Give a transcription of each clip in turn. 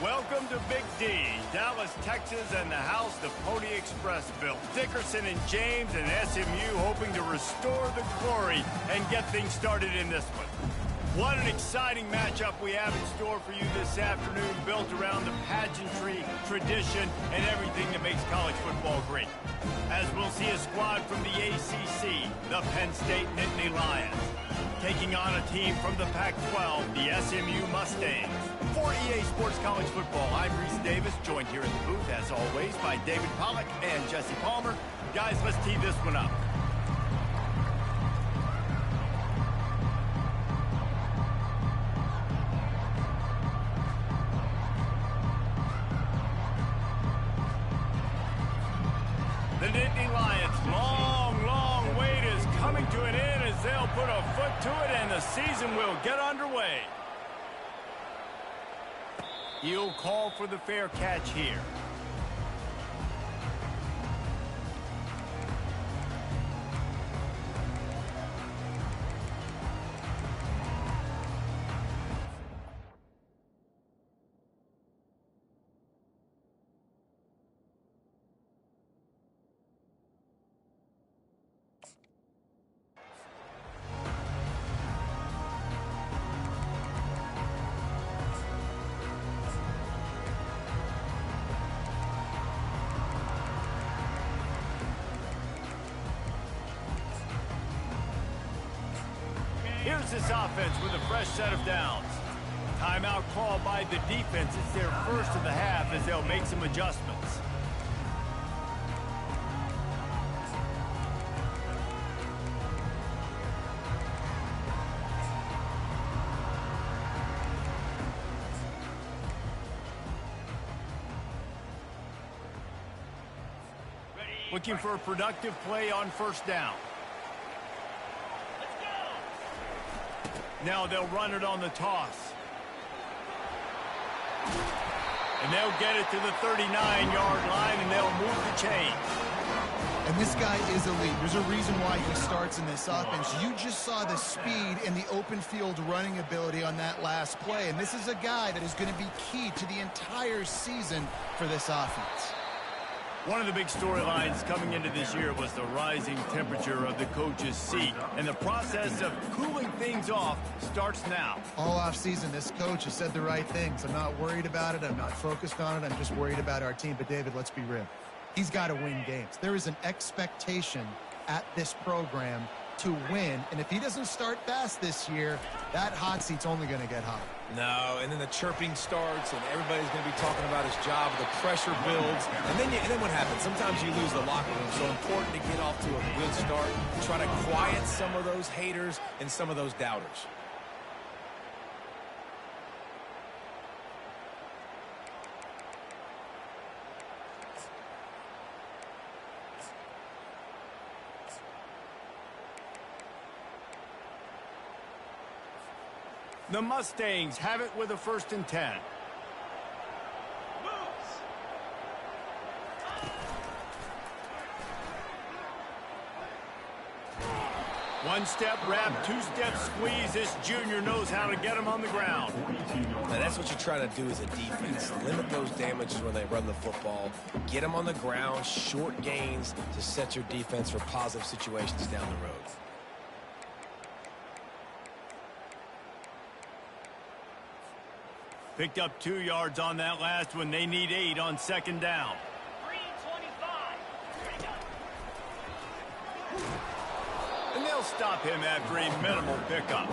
Welcome to Big D, Dallas, Texas, and the house the Pony Express built. Dickerson and James and SMU hoping to restore the glory and get things started in this one. What an exciting matchup we have in store for you this afternoon, built around the pageantry, tradition, and everything that makes college football great. As we'll see a squad from the ACC, the Penn State Nittany Lions, taking on a team from the Pac-12, the SMU Mustangs. For EA Sports College Football, I'm Reese Davis, joined here in the booth, as always, by David Pollack and Jesse Palmer. Guys, let's tee this one up. The Nittany Lions' long wait is coming to an end as they'll put a foot to it and the season will get underway. He'll call for the fair catch here. Here's this offense with a fresh set of downs. Timeout called by the defense. It's their first of the half as they'll make some adjustments. Looking for a productive play on first down. Now they'll run it on the toss. And they'll get it to the 39-yard line, and they'll move the chains. And this guy is elite. There's a reason why he starts in this offense. You just saw the speed and the open field running ability on that last play. And this is a guy that is going to be key to the entire season for this offense. One of the big storylines coming into this year was the rising temperature of the coach's seat. And the process of cooling things off starts now. All offseason, this coach has said the right things. I'm not worried about it. I'm not focused on it. I'm just worried about our team. But, David, let's be real. He's got to win games. There is an expectation at this program to win. And if he doesn't start fast this year, that hot seat's only going to get hot. No, and then the chirping starts, and everybody's going to be talking about his job. The pressure builds, and then what happens? Sometimes you lose the locker room. So important to get off to a good start, try to quiet some of those haters and some of those doubters. The Mustangs have it with a 1st and 10. One step wrap, 2-step squeeze. This junior knows how to get him on the ground. Now that's what you try to do as a defense. Limit those damages when they run the football. Get them on the ground, short gains to set your defense for positive situations down the road. Picked up 2 yards on that last one. They need 8 on 2nd down. 3:25. And they'll stop him after a minimal pickup.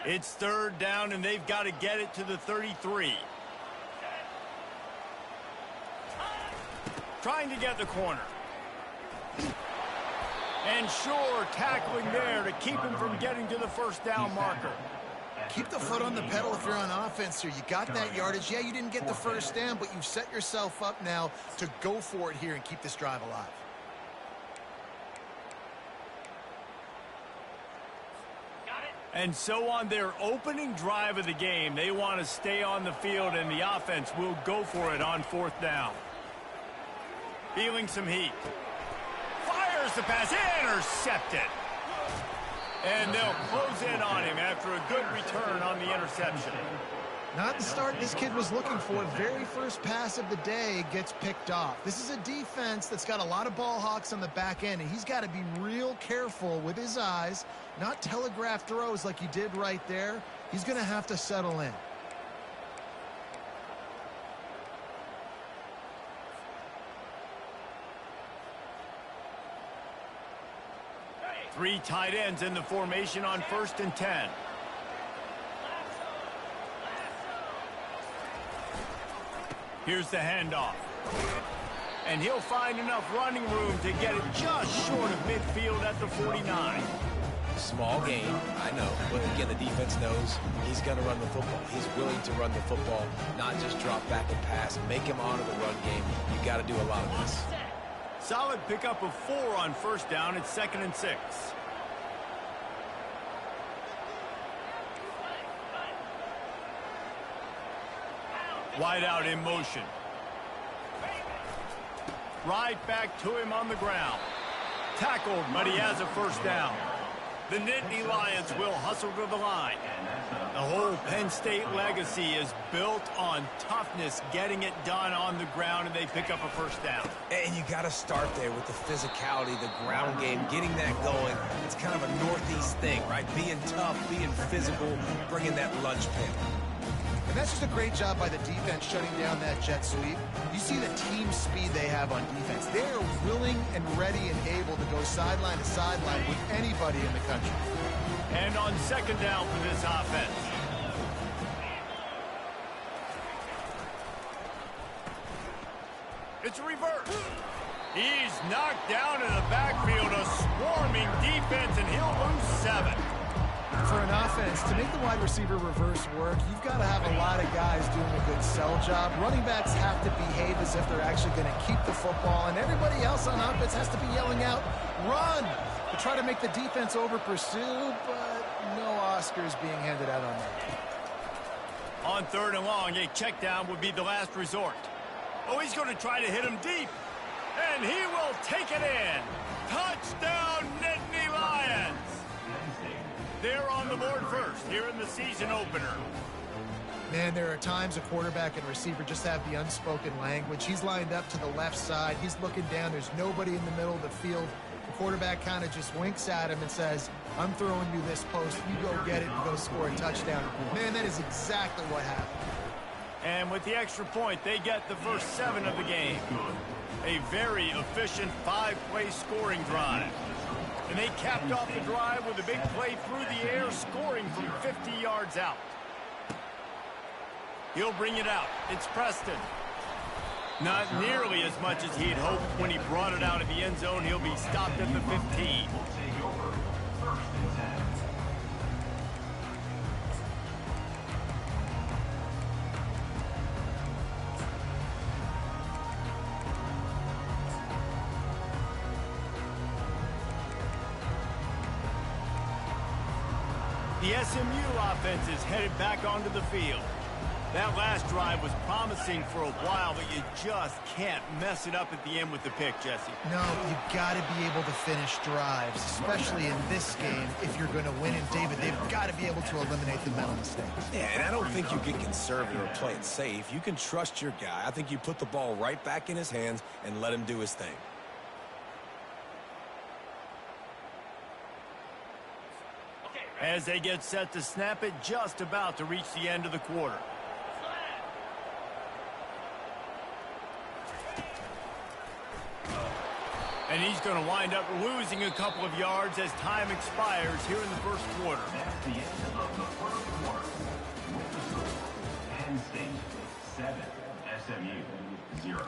It's 3rd down, and they've got to get it to the 33. Trying to get the corner. And sure, tackling there to keep him from getting to the 1st down marker. Keep the foot on the pedal if you're on offense here. You got that yardage. Yeah, you didn't get the 1st down, but you've set yourself up now to go for it here and keep this drive alive. And so on their opening drive of the game, they want to stay on the field, and the offense will go for it on 4th down. Feeling some heat. Fires the pass, intercepted. And they'll close in on him after a good return on the interception. Not the start this kid was looking for. Very first pass of the day gets picked off. This is a defense that's got a lot of ball hawks on the back end, and he's got to be real careful with his eyes, not telegraph throws like he did right there. He's going to have to settle in. Three tight ends in the formation on 1st and 10. Here's the handoff. And he'll find enough running room to get it just short of midfield at the 49. Small gain, I know. But again, the defense knows he's going to run the football. He's willing to run the football, not just drop back and pass. Make him honor the run game. You got to do a lot of this. Solid pickup of 4 on 1st down. It's 2nd and 6. Wide out in motion. Right back to him on the ground. Tackled, but he has a 1st down. The Nittany Lions will hustle to the line. The whole Penn State legacy is built on toughness, getting it done on the ground, and they pick up a 1st down. And you got to start there with the physicality, the ground game, getting that going. It's kind of a Northeast thing, right? Being tough, being physical, bringing that lunch pin. And that's just a great job by the defense shutting down that jet sweep. You see the team speed they have on defense. They are willing and ready and able to go sideline to sideline with anybody in the country. And on 2nd down for this offense. It's a reverse. He's knocked down in the backfield, a swarming defense, and he'll lose 7. For an offense, to make the wide receiver reverse work, you've got to have a lot of guys doing a good sell job. Running backs have to behave as if they're actually going to keep the football, and everybody else on offense has to be yelling out, run, to try to make the defense over-pursue, but no Oscars being handed out on that. On 3rd and long, a check down would be the last resort. Oh, he's going to try to hit him deep, and he will take it in. Touchdown, Nittany Lions! They're on the board first here in the season opener. Man, there are times a quarterback and receiver just have the unspoken language. He's lined up to the left side. He's looking down. There's nobody in the middle of the field. The quarterback kind of just winks at him and says, I'm throwing you this post. You go get it and go score a touchdown. Man, that is exactly what happened. And with the extra point, they get the first 7 of the game. A very efficient 5-play scoring drive. And they capped off the drive with a big play through the air, scoring from 50 yards out. He'll bring it out. It's Preston. Not nearly as much as he'd hoped when he brought it out of the end zone. He'll be stopped at the 15. The SMU offense is headed back onto the field. That last drive was promising for a while, but you just can't mess it up at the end with the pick, Jesse. No, you've got to be able to finish drives, especially in this game if you're going to win. And, David, they've got to be able to eliminate the mental mistakes. Yeah, and I don't think you get conservative or play it safe. You can trust your guy. I think you put the ball right back in his hands and let him do his thing. As they get set to snap it, just about to reach the end of the quarter. And he's going to wind up losing a couple of yards as time expires here in the first quarter. That's the end of the first quarter. Penn State 7, SMU 0.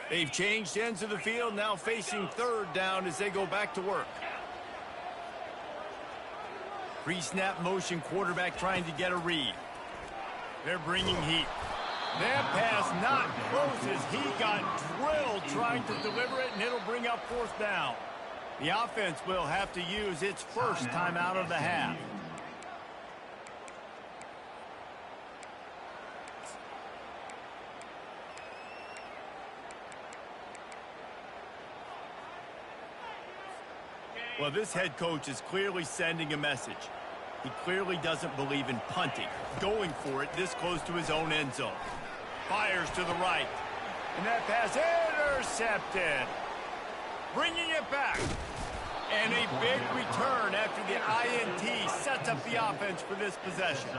They've changed ends of the field, now facing 3rd down as they go back to work. Pre-snap motion, quarterback trying to get a read. They're bringing heat. That pass not close as he got drilled trying to deliver it, and it'll bring up 4th down. The offense will have to use its first timeout of the half. Well, this head coach is clearly sending a message. He clearly doesn't believe in punting, going for it this close to his own end zone. Fires to the right. And that pass intercepted. Bringing it back. And a big return after the INT sets up the offense for this possession.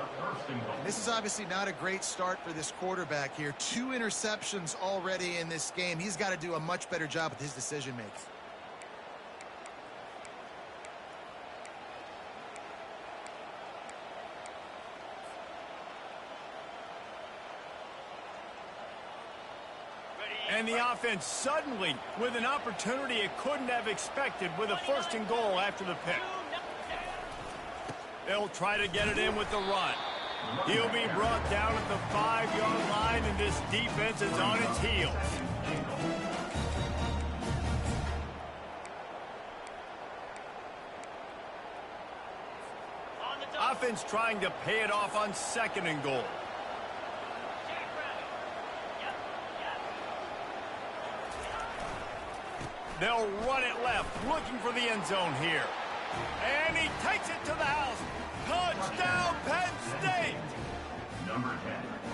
This is obviously not a great start for this quarterback here. 2 interceptions already in this game. He's got to do a much better job with his decision-making. And the offense suddenly with an opportunity it couldn't have expected with a 1st and goal after the pick. They'll try to get it in with the run. He'll be brought down at the 5-yard line, and this defense is on its heels. Offense trying to pay it off on 2nd and goal. They'll run it left, looking for the end zone here. And he takes it to the house. Touchdown, Penn State! Number 10.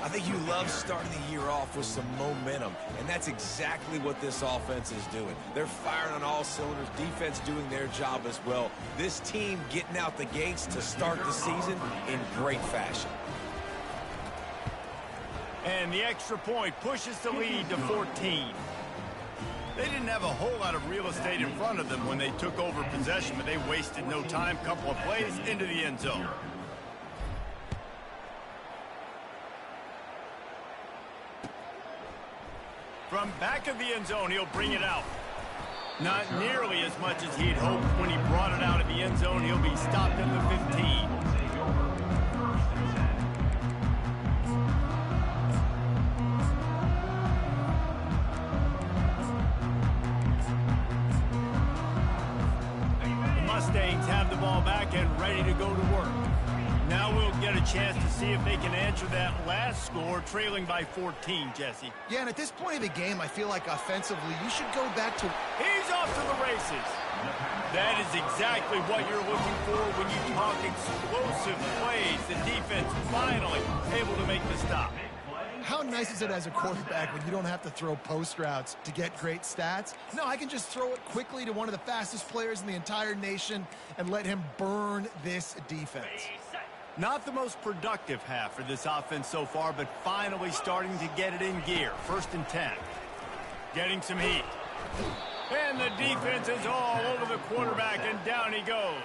I think you love starting the year off with some momentum, and that's exactly what this offense is doing. They're firing on all cylinders, defense doing their job as well. This team getting out the gates to start the season in great fashion. And the extra point pushes the lead to 14. They didn't have a whole lot of real estate in front of them when they took over possession, but they wasted no time. Couple of plays into the end zone. From back of the end zone, he'll bring it out. Not nearly as much as he'd hoped when he brought it out of the end zone. He'll be stopped at the 15. Mustangs have the ball back and ready to go to work. Now we'll get a chance to see if they can answer that last score, trailing by 14, Jesse. Yeah, and at this point of the game, I feel like offensively, you should go back to... He's off to the races. That is exactly what you're looking for when you talk explosive plays. The defense finally able to make the stop. How nice is it as a quarterback when you don't have to throw post routes to get great stats? No, I can just throw it quickly to one of the fastest players in the entire nation and let him burn this defense. Not the most productive half for this offense so far, but finally starting to get it in gear. 1st and 10. Getting some heat. And the defense is all over the quarterback, and down he goes.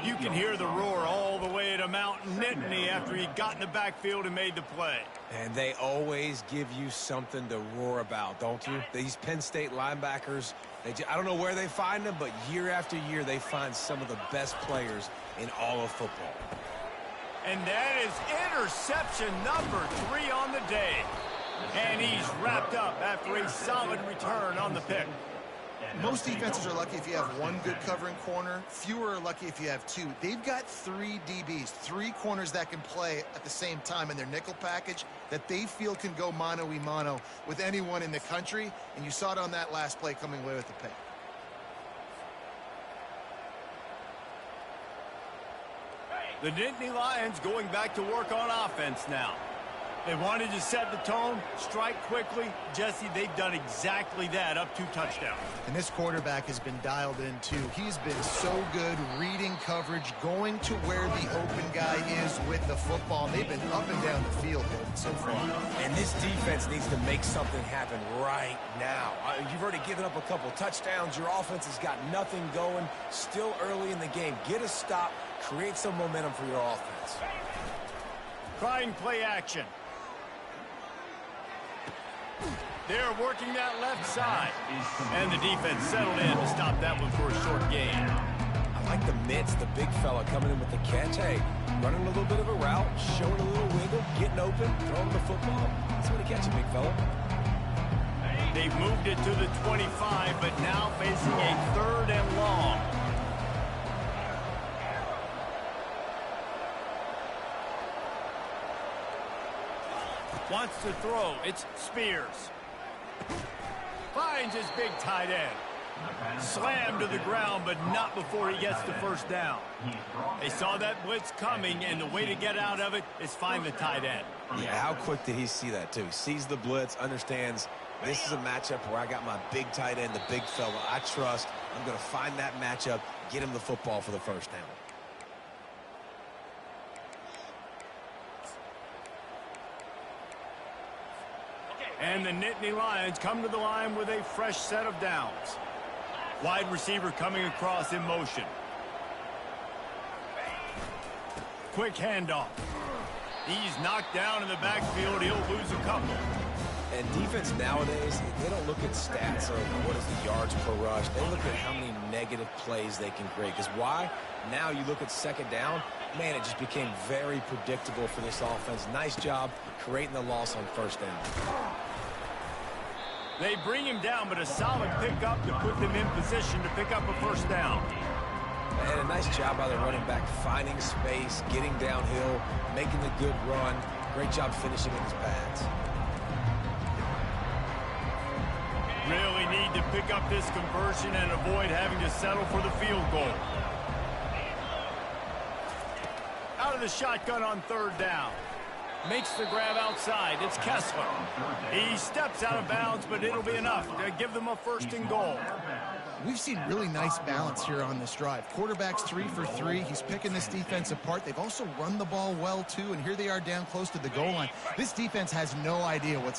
You can hear the roar all the way to Mount Nittany after he got in the backfield and made the play. And they always give you something to roar about, don't you? These Penn State linebackers, I don't know where they find them, but year after year they find some of the best players in all of football. And that is interception number 3 on the day. And he's wrapped up after a solid return on the pick. Most defenses are lucky if you have one good covering corner. Fewer are lucky if you have 2. They've got 3 DBs, 3 corners that can play at the same time in their nickel package that they feel can go mano-a-mano with anyone in the country. And you saw it on that last play coming away with the pick. The Nittany Lions going back to work on offense now. They wanted to set the tone, strike quickly. Jesse, they've done exactly that, up 2 touchdowns. And this quarterback has been dialed in, too. He's been so good reading coverage, going to where the open guy is with the football. They've been up and down the field so far. And this defense needs to make something happen right now. You've already given up a couple touchdowns. Your offense has got nothing going. Still early in the game. Get a stop. Create some momentum for your offense. Trying play action. They're working that left side. And the defense settled in to stop that one for a short gain. I like the mitts, the big fella coming in with the catch. Hey, running a little bit of a route, showing a little wiggle, getting open, throwing the football. That's what he catch, big fella. They've moved it to the 25, but now facing a 3rd and long. Wants to throw. It's Spears. Finds his big tight end. Slammed to the ground, but not before he gets the first down. They saw that blitz coming, and the way to get out of it is find the tight end. Yeah, how quick did he see that, too? He sees the blitz, understands this is a matchup where I got my big tight end, the big fella I trust. I'm going to find that matchup, get him the football for the first down. And the Nittany Lions come to the line with a fresh set of downs. Wide receiver coming across in motion. Quick handoff. He's knocked down in the backfield. He'll lose a couple. And defense nowadays, they don't look at stats of what is the yards per rush. They look at how many negative plays they can create. Because why? Now you look at second down, man, it just became very predictable for this offense. Nice job creating the loss on first down. They bring him down, but a solid pickup to put them in position to pick up a first down. And a nice job by the running back, finding space, getting downhill, making the good run. Great job finishing with his pads. Really need to pick up this conversion and avoid having to settle for the field goal. Out of the shotgun on 3rd down. Makes the grab outside. It's Kessler. He steps out of bounds, but it'll be enough to give them a 1st and goal. We've seen really nice balance here on this drive. Quarterback's 3 for 3. He's picking this defense apart. They've also run the ball well, too, and here they are down close to the goal line. This defense has no idea what's